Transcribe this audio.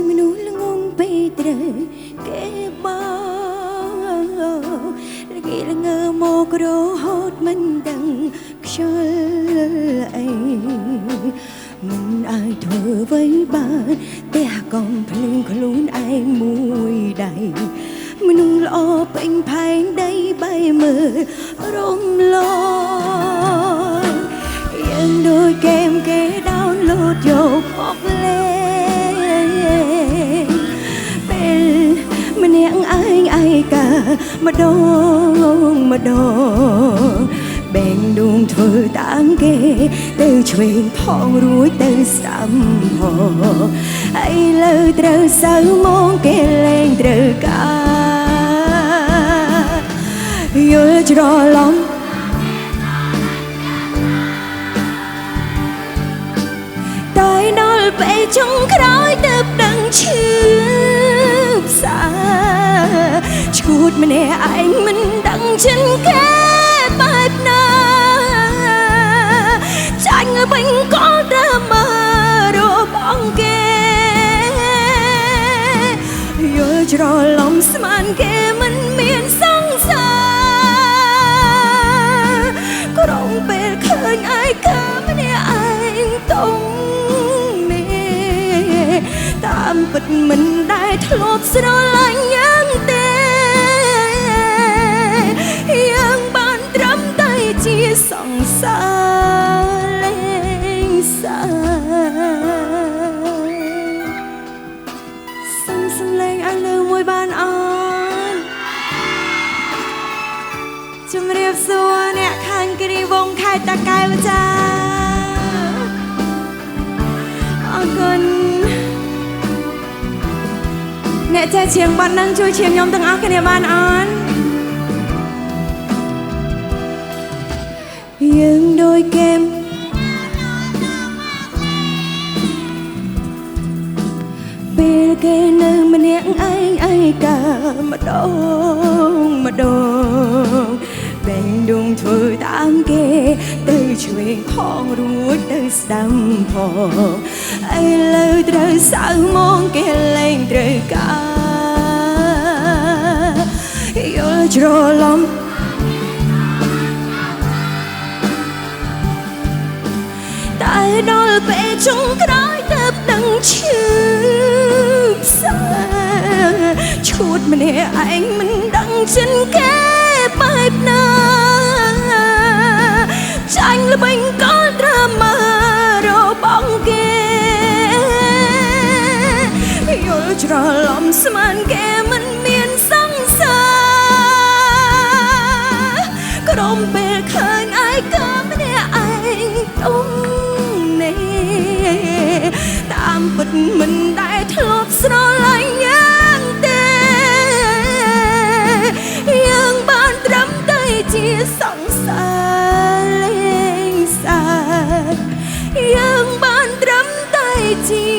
មនុស្សល្ងងពេកត្រូវគេបោល្ងល្ងើមករហូតមិនដឹងខ្យល់អីមិនអាចធ្វើអ្វីបានតែកំភ្លឹងខ្លួនឯងមួយដៃមនុស្សល្អពេញផែនដីបែមើលរំលងយ៉ាងដូចហ្គេមគេដោនឡូតយកមកលេងពេលម្នាក់ឯងឯកាម្ដងបែងដួងធ្វើតាមគេទៅឆ្វេងផងរួចទៅស្ដាំផងឥឡូវត្រូវសៅមកគេលែងត្រូវការយល់ច្រឡំតែដល់ពេលចុងក្រោយទៅដឹងឈឺផ្សាឈួតម្នាក់ឯងមិនដឹងចិនគេបែបណាចាញ់វិញក៏ត្រូវមករបងគេយល់ច្រឡំស្មានគេមិនមានសង្សារក្រុមពេលឃើញឯកាម្នាក់ឯងទុំនេះតាមពិតមិនដែលធ្លាប់ស្រឡាញ់យ៉ាងទេយ៉ាងបានត្រឹមតែជាសង្សារលេងសាសំលេងឲ្យលើមួយបានអត់ជំរាបសួរអ្នកខាងគិរីវងខេត្តតាកែវចាអរគុណអ្នកចេះច្រៀងបទនឹងជួយច្រៀងខ្ញុំទាំងអស់គ្នាបានអត់យើងដូចហ្គេមពេលគេនៅម្នាក់ឯងឯកាម្ដងបែងដួងធ្វើតាមគេទៅឆ្វេងផងរួចទៅស្ដាំផងឥឡូវត្រូវសៅមកគេលែងត្រូវការយល់ច្រឡំតែដល់ពេលចុងក្រោយទៅដឹងឈឺផ្សាឈួតម្នាក់ឯងមិនដឹងចិនគេបែបណាចាញ់ល្បិញក៏ត្រូវមករបងគេយល់ច្រឡំស្មានគេមិនមានសង្សារក្រុមពេលឃើញឯកាម្នាក់ឯងទុំតាមពិតមិនដែលធ្លាប់ស្រឡាញ់យ៉ាងទេយើងបានត្រឹមតែជាសង្សារលេងសើចយើងបានត្រឹមតែជា